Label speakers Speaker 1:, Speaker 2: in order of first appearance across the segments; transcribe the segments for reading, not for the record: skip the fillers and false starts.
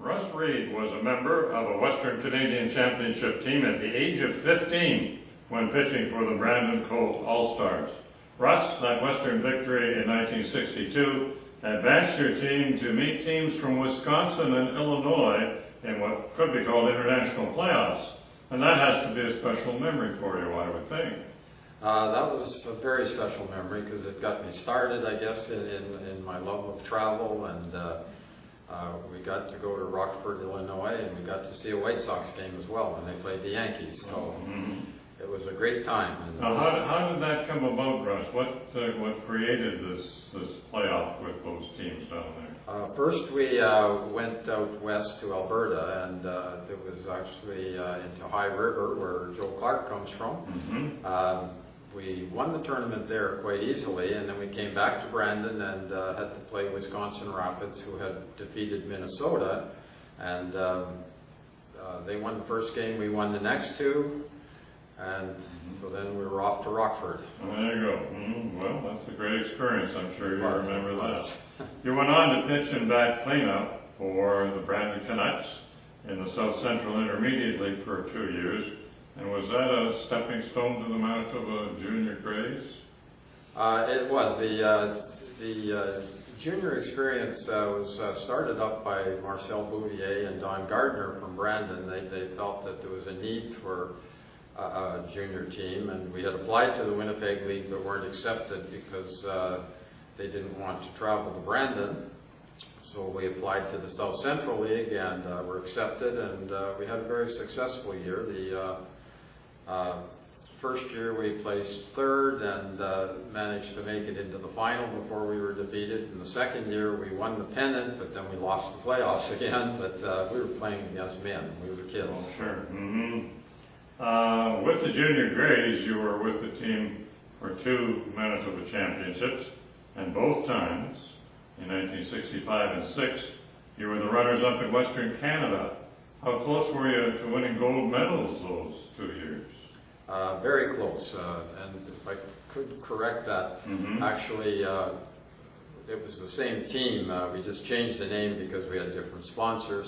Speaker 1: Russ Reid was a member of a Western Canadian Championship team at the age of 15 when pitching for the Brandon Colt All-Stars. Russ, that Western victory in 1962 advanced your team to meet teams from Wisconsin and Illinois in what could be called international playoffs. And that has to be a special memory for you, I would think.
Speaker 2: That was a very special memory because it got me started, I guess, in my love of travel, and we got to go to Rockford, Illinois, and we got to see a White Sox game as well when they played the Yankees. So it was a great time. And
Speaker 1: now, how did that come about, Russ? What created this playoff with those teams down there?
Speaker 2: First, we went out west to Alberta, and it was actually into High River, where Joe Clark comes from. We won the tournament there quite easily, and then we came back to Brandon and had to play Wisconsin Rapids, who had defeated Minnesota, and they won the first game, we won the next two, and so then we were off to Rockford.
Speaker 1: There you go. Well, that's a great experience. I'm sure you remember that. You went on to pitch and bat cleanup for the Brandon Canucks in the South Central Intermediate League for 2 years. And was that a stepping stone to the Manitoba junior grades?
Speaker 2: It was. The junior experience was started up by Marcel Bouvier and Don Gardner from Brandon. They felt that there was a need for a junior team, and we had applied to the Winnipeg League but weren't accepted because they didn't want to travel to Brandon. So we applied to the South Central League and were accepted, and we had a very successful year. The first year we placed third and managed to make it into the final before we were defeated. In the second year we won the pennant, but then we lost the playoffs again. But we were playing against men. We were kids.
Speaker 1: Oh, sure. With the junior grades, you were with the team for 2 Manitoba championships, and both times, in 1965 and 6, you were the runners-up in Western Canada. How close were you to winning gold medals those 2 years?
Speaker 2: Very close, and if I could correct that, actually it was the same team. We just changed the name because we had different sponsors,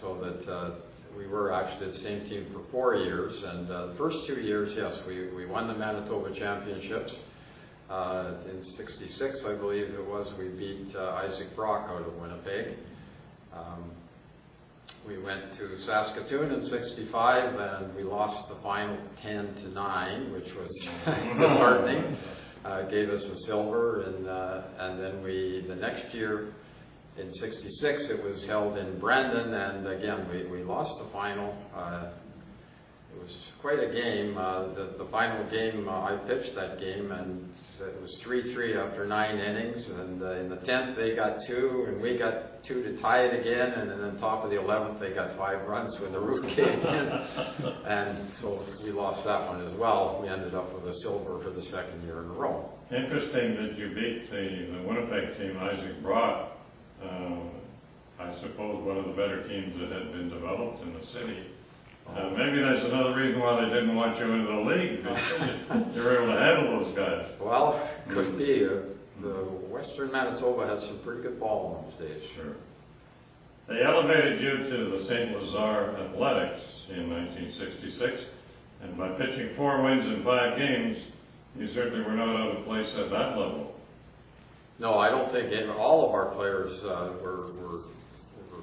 Speaker 2: so that we were actually the same team for 4 years. And the first 2 years, yes, we won the Manitoba Championships. In '66, I believe it was, we beat Isaac Brock out of Winnipeg. We went to Saskatoon in '65, and we lost the final 10-9, which was disheartening. Gave us a silver, and then the next year in '66, it was held in Brandon, and again we lost the final. It was quite a game. The final game, I pitched that game, and it was 3-3 after 9 innings, and in the 10th they got 2, and we got 2 to tie it again, and then on top of the 11th they got 5 runs when the Root came in, and so we lost that one as well. We ended up with a silver for the second year in a row.
Speaker 1: Interesting that you beat the Winnipeg team, Isaac Brock. I suppose one of the better teams that had been developed in the city. Maybe that's another reason why they didn't want you into the league, because you were able to handle those guys.
Speaker 2: Well, could be. The Western Manitoba had some pretty good ball in those days.
Speaker 1: Sure. They elevated you to the St. Lazare Athletics in 1966, and by pitching 4 wins in 5 games, you certainly were not out of place at that level.
Speaker 2: No, I don't think all of our players were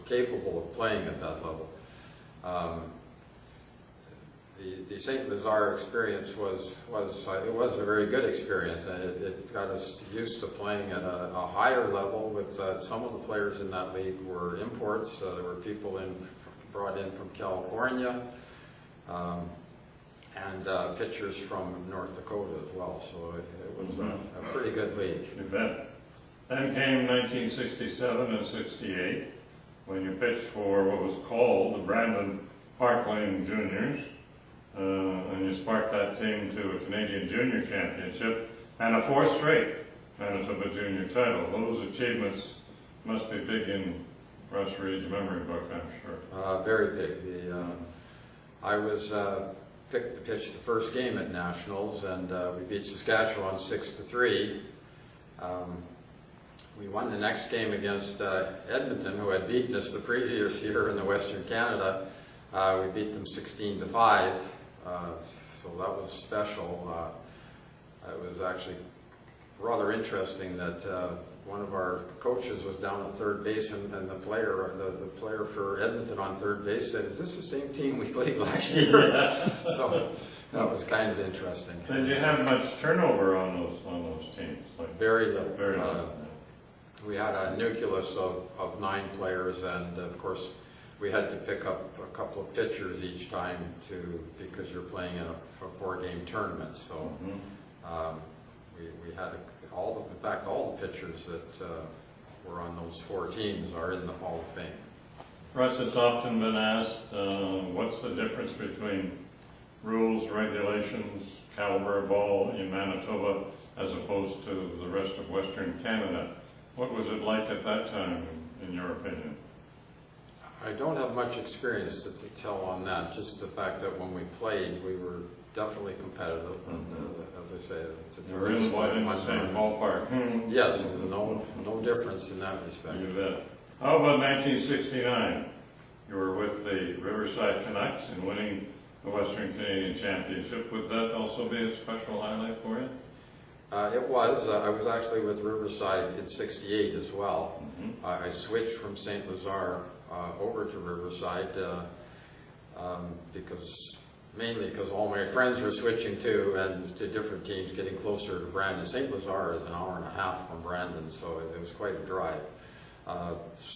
Speaker 2: capable of playing at that level. The St. Lazare experience was a very good experience, and it got us used to playing at a higher level. With some of the players in that league were imports. There were people brought in from California, and pitchers from North Dakota as well. So it was a pretty good league.
Speaker 1: You bet. Then came 1967 and '68, when you pitched for what was called the Brandon Park Lane Juniors. And you sparked that team to a Canadian Junior Championship and a 4th straight Manitoba Junior title. Those achievements must be big in Russ Reid's memory book, I'm sure.
Speaker 2: Very big. I was picked to pitch the first game at Nationals, and we beat Saskatchewan 6-3. we won the next game against Edmonton, who had beaten us the previous year in the Western Canada. We beat them 16-5, so that was special. It was actually rather interesting that one of our coaches was down at third base, and the player for Edmonton on third base said, "Is this the same team we played last year?" So that was kind of interesting.
Speaker 1: Did you have much turnover on those teams? Like
Speaker 2: very little.
Speaker 1: Very little.
Speaker 2: We had a nucleus of 9 players, and of course we had to pick up a couple of pitchers each time because you're playing in a 4-game tournament. So we had in fact all the pitchers that were on those 4 teams are in the Hall of Fame.
Speaker 1: Russ, it's often been asked, what's the difference between rules, regulations, caliber of ball in Manitoba as opposed to the rest of Western Canada? What was it like at that time, in your opinion?
Speaker 2: I don't have much experience to tell on that, just the fact that when we played, we were definitely competitive, and as I say,
Speaker 1: we're in the same ballpark.
Speaker 2: Yes, no difference in that respect.
Speaker 1: You bet. How about 1969? You were with the Riverside Canucks in winning the Western Canadian Championship. Would that also be a special highlight for you?
Speaker 2: It was. I was actually with Riverside in '68 as well. I switched from St. Lazare over to Riverside mainly because all my friends were switching to different teams, getting closer to Brandon. St. Lazare is an hour and a half from Brandon, so it was quite a drive.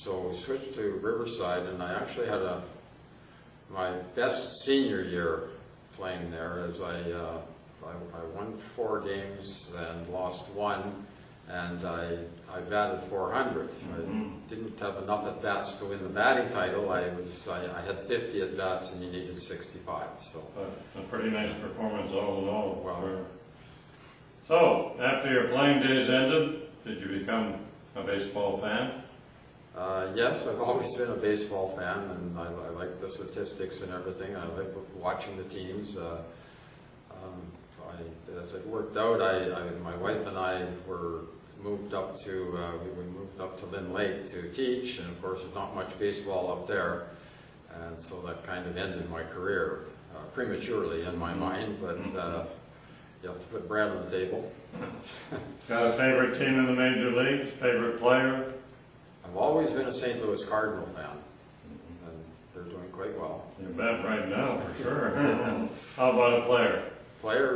Speaker 2: So we switched to Riverside, and I actually had my best senior year playing there, as I won 4 games and lost 1, and I batted .400. I didn't have enough at bats to win the batting title. I had 50 at bats, and you needed 65. So
Speaker 1: a pretty nice performance all in all.
Speaker 2: Well,
Speaker 1: so after your playing days ended, did you become a baseball fan?
Speaker 2: Yes, I've always been a baseball fan, and I like the statistics and everything. I like watching the teams. As it worked out, my wife and I moved up to Lynn Lake to teach, and of course there's not much baseball up there, and so that kind of ended my career prematurely in my mind, but you have to put bread on the table.
Speaker 1: Got a favorite team in the major leagues? Favorite player?
Speaker 2: I've always been a St. Louis Cardinal fan, and they're doing quite well.
Speaker 1: You bet, right now, for sure. How about a player?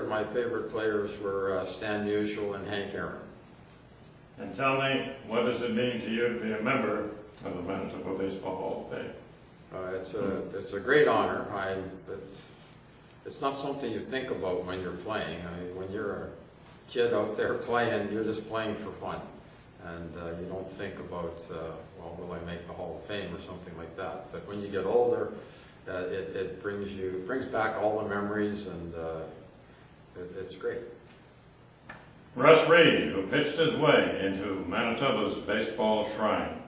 Speaker 2: My favorite players were Stan Musial and Hank Aaron.
Speaker 1: And tell me, what does it mean to you to be a member of the Manitoba Baseball Hall of Fame?
Speaker 2: It's a great honor. It's not something you think about when you're playing. I mean, when you're a kid out there playing, you're just playing for fun. And you don't think about, well, will I make the Hall of Fame or something like that. But when you get older, it brings back all the memories, and it's great.
Speaker 1: Russ Reid, who pitched his way into Manitoba's baseball shrine.